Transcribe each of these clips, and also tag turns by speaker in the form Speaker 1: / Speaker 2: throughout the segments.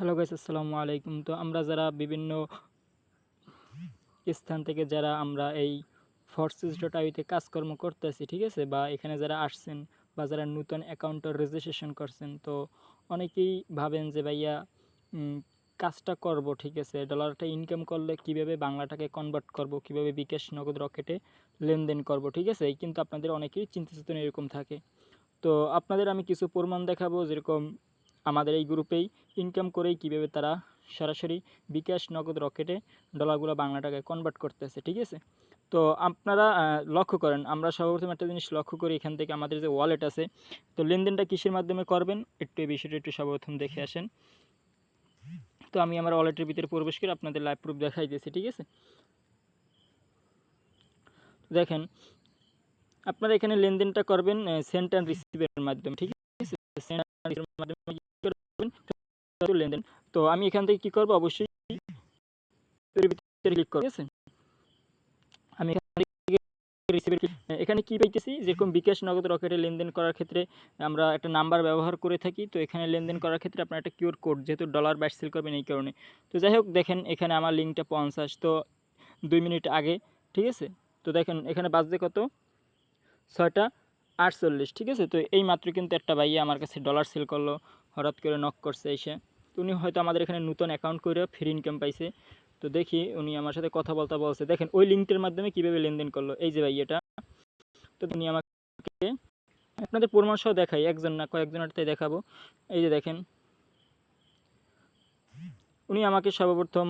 Speaker 1: Hello guys, আসসালামু আলাইকুম। তো আমরা যারা বিভিন্ন স্থান থেকে যারা আমরা এই ফোর্সেস.আইতে কাজকর্ম করতেছি, ঠিক আছে, বা এখানে যারা আসছেন বা যারা নতুন অ্যাকাউন্টের রেজিস্ট্রেশন করছেন, তো অনেকেই ভাবেন যে ভাইয়া উম, কাজটা করব, ঠিক আছে, ডলারটা ইনকাম করলে কিভাবে বাংলাটাকে কনভার্ট করব, কিভাবে বিকাশ নগদ রকেটে লেনদেন করব, ঠিক আছে, কিন্তু আপনাদের অনেকেই চিন্তা চেতনা এরকম থাকে। তো আপনাদের আমি কিছু প্রমাণ দেখাবো, যেরকম আমাদের এই গ্রুপেই ইনকাম করেই কিভাবে তারা সরাসরি বিকাশ নগদ রকেটে ডলারগুলো বাংলা টাকায় কনভার্ট করতেছে, ঠিক আছে। তো আপনারা লক্ষ্য করেন, আমরা সর্বপ্রথম একটা জিনিস লক্ষ্য করি, এখান থেকে আমাদের যে ওয়ালেট আছে, তো লেনদেনটা কিসের মাধ্যমে করবেন একটু এই বিষয়টা একটু সর্বপ্রথম দেখে আসেন। তো আমি আমার ওয়ালেটের ভিতরে প্রবেশ করে আপনাদের লাইভ প্রুফ দেখাই দিয়েছি, ঠিক আছে। দেখেন, আপনারা এখানে লেনদেনটা করবেন সেন্ড অ্যান্ড রিসিভের মাধ্যমে, ঠিক আছে। সেন্ড অ্যান্ড রিসিভের মাধ্যমে কি করবেন লেনদেন। তো আমি এখান থেকে কি করব, অবশ্যই এর ভিতরে ক্লিক করব, ঠিক আছে। আমি এখান থেকে রিসিভের এখানে কি পাইতেছি, যেরকম বিকাশ নগদ রকেটে লেনদেন করার ক্ষেত্রে আমরা একটা নাম্বার ব্যবহার করে থাকি। তো এখানে লেনদেন করার ক্ষেত্রে আপনার একটা কিউআর কোড, যেহেতু ডলার বাইট সেল করবেন এই কারণে। তো যাই হোক, দেখেন এখানে আমার লিঙ্কটা 50, তো 2 মিনিট আগে, ঠিক আছে। তো দেখেন এখানে বাজছে কত, 6টা 48, ঠিক আছে। তো এই মাত্র কিন্তু একটা ভাইয়া আমার কাছে ডলার সেল করলো, হঠাৎ করে নক করছে এসে। তো উনি হয়তো আমাদের এখানে নতুন অ্যাকাউন্ট করে ফ্রি ইনকাম পাইছে। তো দেখি উনি আমার সাথে কথা বলতে বলছে, দেখেন ওই লিঙ্কটার মাধ্যমে কীভাবে লেনদেন করলো, এই যে ভাইয়াটা। তো উনি আমাকে আপনাদের প্রমাণ সহ দেখাই, একজন না কয়েকজনের তাই দেখাবো। এই যে দেখেন, উনি আমাকে সর্বপ্রথম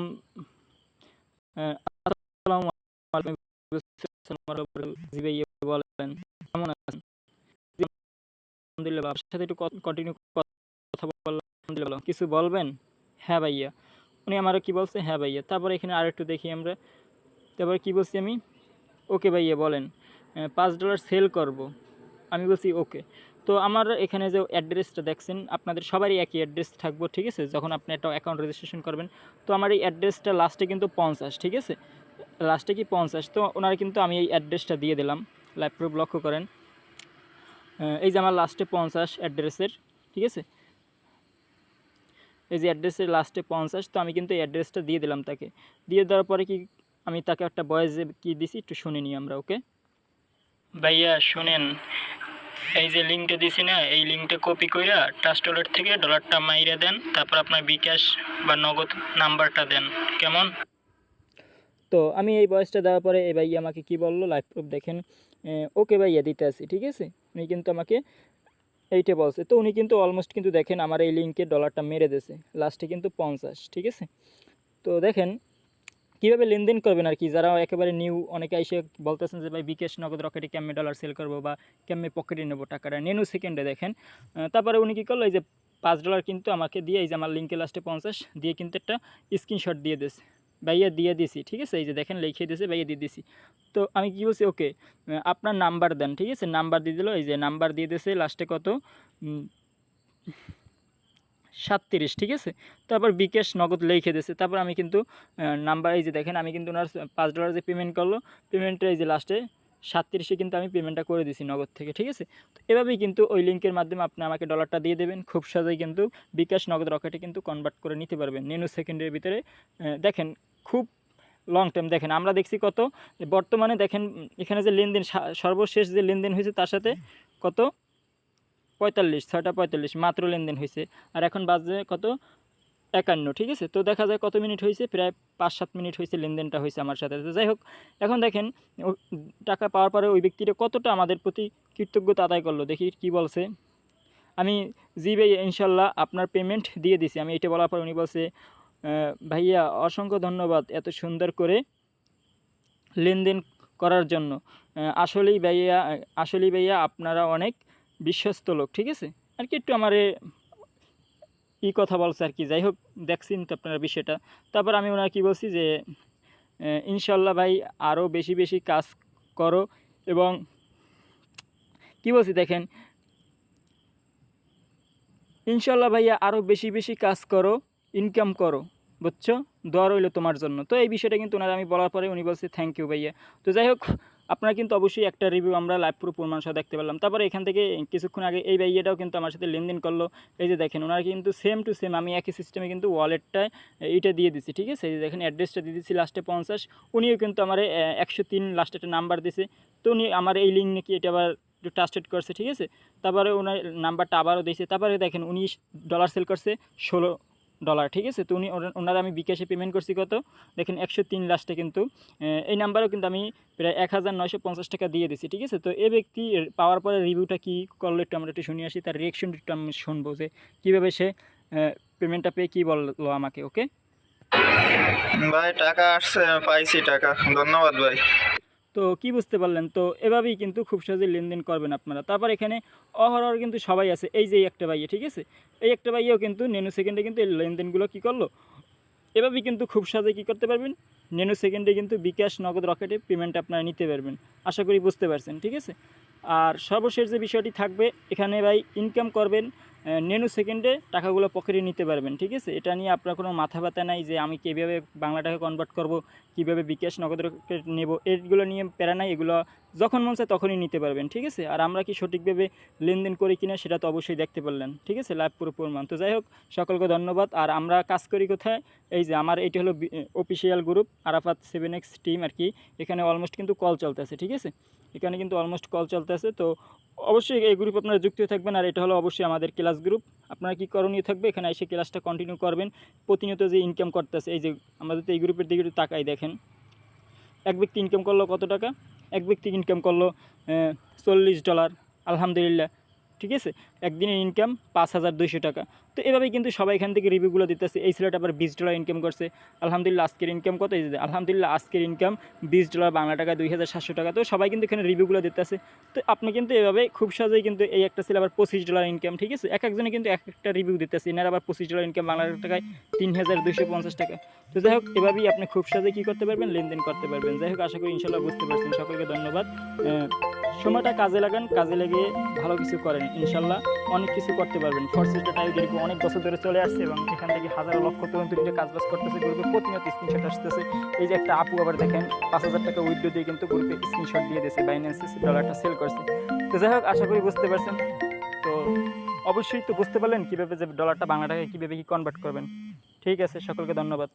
Speaker 1: আসসালামু আলাইকুম জি ভাইয়া বলেন কেমন আছেন, আলহামদুলিল্লাহ, আপনার সাথে একটু কন্টিনিউ কথা বললাম, আলহামদুলিল্লাহ, কিছু বলবেন। হ্যাঁ ভাইয়া। উনি আমারও কি বলছে, হ্যাঁ ভাইয়া। তারপরে এখানে আরেকটু দেখি আমরা, তারপরে কি বলছি আমি, ওকে ভাইয়া বলেন, $5 সেল করব। আমি বলছি ওকে। তো আমার এখানে যে অ্যাড্রেসটা দেখছেন, আপনাদের সবারই একই অ্যাড্রেস থাকবো, ঠিক আছে, যখন আপনি একটা অ্যাকাউন্ট রেজিস্ট্রেশন করবেন। তো আমার এই অ্যাড্রেসটা লাস্টে কিন্তু 50, ঠিক আছে, লাস্টে কি 50। তো ওনারা কিন্তু আমি এই অ্যাড্রেসটা দিয়ে দিলাম, লাইভ প্রুফ লক্ষ্য করেন। এই যে আমার লাস্টে 50 অ্যাড্রেসের, ঠিক আছে, এই যে অ্যাড্রেসের লাস্টে 50। তো আমি কিন্তু এই অ্যাড্রেসটা দিয়ে দিলাম তাকে। দিয়ে দেওয়ার পরে কি আমি তাকে একটা ভয়েসে কি দিছি একটু শুনে নিই আমরা, ওকে। ভাইয়া শুনেন, এই যে লিঙ্কটা দিছি না, এই লিঙ্কটা কপি কইরা ট্রাস্ট ওয়ালেট থেকে ডলারটা মাইরা দেন, তারপর আপনার বিকাশ বা নগদ নাম্বারটা দেন, কেমন। তো আমি এই ভয়েসটা দেওয়ার পরে এই ভাইয়া আমাকে কি বললো, লাইভ প্রুফ দেখেন, ওকে ভাইয়া দিতে আসি, ঠিক আছে। উনি কিন্তু আমাকে এইটা বলছে। তো উনি কিন্তু অলমোস্ট কিন্তু দেখেন আমার এই লিঙ্কে ডলারটা মেরে দিয়েছে, লাস্টে কিন্তু 50, ঠিক আছে। তো দেখেন কীভাবে লেনদেন করবেন আর কি, যারা একেবারে নিউ, অনেকে এসে বলতেছেন যে ভাই বিকাশ নগদ রকেটে কেমনে ডলার সেল করবো বা কেমনে পকেটে নেবো টাকাটা, নেনু সেকেন্ডে দেখেন। তারপরে উনি কী করলো, এই যে $5 কিন্তু আমাকে দিয়ে, এই যে আমার লিঙ্কে লাস্টে 50 দিয়ে কিন্তু একটা স্ক্রিনশট দিয়ে দিয়েছে, ভাইয়া দিয়ে দিছি, ঠিক আছে, এই যে দেখেন লিখে দিয়েছে, ভাইয়া দিয়ে দিছি। তো আমি কী বলছি, ওকে আপনার নাম্বার দেন, ঠিক আছে, নাম্বার দিয়ে দিল, এই যে নাম্বার দিয়ে দিয়েছে লাস্টে কত, 37, ঠিক আছে। তারপর বিকাশ নগদ লিখে দিয়েছে। তারপর আমি কিন্তু নাম্বার, এই যে দেখেন আমি কিন্তু ওনার $5 যে পেমেন্ট করলো, পেমেন্টের এই যে লাস্টে 37 কিন্তু আমি পেমেন্টটা করে দিছি নগদ থেকে, ঠিক আছে। তো এভাবেই কিন্তু ওই লিঙ্কের মাধ্যমে আপনি আমাকে ডলারটা দিয়ে দেবেন, খুব সহজেই কিন্তু বিকাশ নগদ রকেটে কিন্তু কনভার্ট করে নিতে পারবেন নেনো সেকেন্ডের ভিতরে। দেখেন খুব লং টাইম, দেখেন আমরা দেখছি কত বর্তমানে, দেখেন এখানে যে লেনদেন সর্বশেষ যে লেনদেন হয়েছে তার সাথে কত 45, 6টা 45 মাত্র লেনদেন হয়েছে। আর এখন বাজে কত 51, ঠিক আছে। তো দেখা যায় কত মিনিট হয়েছে, প্রায় 5-7 মিনিট হয়েছে লেনদেনটা হয়েছে আমার সাথে। তো যাই হোক, এখন দেখেন টাকা পাওয়ার পরে ওই ব্যক্তিটা কতটা আমাদের প্রতি কৃতজ্ঞতা আদায় করলো, দেখি কি বলছে। আমি জি ভাই ইনশাল্লাহ আপনার পেমেন্ট দিয়ে দিছি, আমি এটা বলার পর উনি বলছে ভাইয়া অসংখ্য ধন্যবাদ এত সুন্দর করে লেনদেন করার জন্য। আসলেই ভাইয়া আপনারা অনেক বিশ্বস্ত লোক, ঠিক আছে, আর কি একটু আমারে কথা বলছে আর কি। যাই হোক, দেখছেন তো আপনারা বিষয়টা। তারপর আমি ওনার কি বলছি যে ইনশাল্লাহ ভাই আরও বেশি বেশি কাজ করো, এবং কি বলছি দেখেন, ইনশাল্লাহ ভাইয়া আরও বেশি বেশি কাজ করো, ইনকাম করো, বুঝছো, দোয়া রইল তোমার জন্য। তো এই বিষয়টা কিন্তু ওনার আমি বলার পরে উনি বলছে থ্যাংক ইউ ভাইয়া। তো যাই হোক, আপনারা কিন্তু অবশ্যই একটা রিভিউ আমরা লাইভ পুরো প্রমাণ সহ দেখতে পেলাম। তারপরে এখান থেকে কিছুক্ষণ আগে এই ভাইয়াটাও কিন্তু আমার সাথে লেনদেন করলো। এই যে দেখেন ওনারা কিন্তু সেম টু সেম আমি একই সিস্টেমে কিন্তু ওয়ালেটটায় এইটা দিয়ে দিচ্ছি, ঠিক আছে। এই যে দেখেন অ্যাড্রেসটা দিয়ে দিচ্ছি লাস্টে 50, উনিও কিন্তু আমার 103 লাস্টে একটা নাম্বার দিছে। তো উনি আমার এই লিঙ্ক নাকি এটা আবার একটু ট্রাস্টেড করছে, ঠিক আছে। তারপরে ওনার নাম্বারটা আবারও দিয়েছে। তারপরে দেখেন উনি ডলার সেল করছে $16, ঠিক আছে। তো ওনারা আমি বিকাশে পেমেন্ট করছি কত দেখেন 103 লাস্টে কিন্তু এই নাম্বারেও কিন্তু আমি প্রায় 1950 টাকা দিয়ে দিছি, ঠিক আছে। তো এই ব্যক্তি পাওয়ার পরে রিভিউটা কী করলো একটু আমরা একটু শুনে আসি, তার রিয়েকশনটা একটু আমি শুনবো যে কীভাবে সে পেমেন্টটা পেয়ে কী বললো আমাকে। ওকে
Speaker 2: ভাই টাকা আসছে, পাইছি টাকা, ধন্যবাদ ভাই।
Speaker 1: তো কি বুঝতে পারলেন? তো এভাবেই কিন্তু খুব সহজে লেনদেন করবেন আপনারা। তারপর এখানে অহরহ কিন্তু সবাই আছে, এই যে একটা ভাইয়া, ঠিক আছে। এই একটা ভাইয়াও কিন্তু ন্যানো সেকেন্ডে কিন্তু এই লেনদেনগুলো কী করলো, এভাবেই কিন্তু খুব সহজে কী করতে পারবেন, ন্যানো সেকেন্ডে কিন্তু বিকাশ, নগদ, রকেটে পেমেন্ট আপনারা নিতে পারবেন। আশা করি বুঝতে পারছেন, ঠিক আছে। আর সর্বশেষ যে বিষয়টি থাকবে এখানে ভাই, ইনকাম করবেন ন্যানো সেকেন্ডে, টাকাগুলো পকেটে নিতে পারবেন, ঠিক আছে। এটা নিয়ে আপনার কোনো মাথা ব্যথা নাই যে আমি কীভাবে বাংলা টাকা কনভার্ট করব, কীভাবে বিকাশ, নগদ, রকেট নেব, এগুলো নিয়ে প্যারা নাই। এগুলো যখন মন চায় তখনই নিতে পারবেন, ঠিক আছে। আর আমরা কি সঠিকভাবে লেনদেন করি কিনা সেটা তো অবশ্যই দেখতে পারলেন, ঠিক আছে, লাইভ পুরো প্রমাণ। তো যাই হোক, সকলকে ধন্যবাদ। আর আমরা কাজ করি কোথায়, এই যে আমার এটি হলো official group Arafat 7X team আর কি। এখানে অলমোস্ট কিন্তু কল চলতেছে, ঠিক আছে। এখানে কিন্তু অলমোস্ট কল চলতেছে। তো অবশ্যই এই গ্রুপ আপনারা যুক্ত থাকবেন। আর এটা হলো অবশ্যই আমাদের ক্লাস গ্রুপ। আপনারা কি করণীয় থাকবে, এখানে এসে ক্লাসটা কন্টিনিউ করবেন। প্রতিনিয়ত যে ইনকাম করতেছে, এই যে আমাদের তো এই গ্রুপের দিকে একটু তাকাই দেখেন, এক ব্যক্তি ইনকাম করলো কত টাকা, এক ব্যক্তি ইনকাম করলো $40, আলহামদুলিল্লাহ, ঠিক আছে। একদিনের ইনকাম 5200 টাকা। তো এভাবেই কিন্তু সবাই এখান থেকে রিভিউগুলো দিতেছে। এই ছেলেটা আবার $20 ইনকাম করছে, আলহামদুলিল্লাহ। আজকের ইনকাম কত, এই যে আলহামদুলিল্লাহ আজকের ইনকাম $20, বাংলা টাকা 2700 টাকা। তো সবাই কিন্তু এখানে রিভিউগুলো দিতেছে। তো আপনি কিন্তু এভাবে খুব সহজেই কিন্তু এই একটা ছেলে আবার $25 ইনকাম, ঠিক আছে। এক একজনে কিন্তু এক একটা রিভিউ দিতেছে। এনার আবার $25 ইনকাম, বাংলা টাকায় 3250 টাকা। তো যাই হোক, এভাবেই আপনি খুব সহজেই কী করতে পারবেন, লেনদেন করতে পারবেন। যাই হোক, আশা করি ইনশাল্লাহ বুঝতে পারছেন। সকলকে ধন্যবাদ। সময়টা কাজে লাগান, কাজে লেগে ভালো কিছু করেন, ইনশাল্লাহ অনেক কিছু করতে পারবেন। ফোর্সেস ডাটা দীর্ঘ অনেক বছর ধরে চলে আসছে এবং এখান থেকে হাজারো লক্ষ তরুণ তরুণীরা কাজবাজ করতেছে। গ্রুপে প্রতিনিয়ত স্ক্রিনশট আসতেছে। এই যে একটা আপু আবার দেখেন 5000 টাকা উইথড্র দিয়ে কিন্তু গ্রুপে স্ক্রিনশট দিয়ে দিয়েছে, বাইন্যান্সে ডলারটা সেল করছে। তো যাই হোক, আশা করি বুঝতে পারছেন। তো অবশ্যই তো বুঝতে পারলেন কীভাবে যে ডলারটা বাংলা টাকায় কীভাবে কী কনভার্ট করবেন। ঠিক আছে, সকলকে ধন্যবাদ।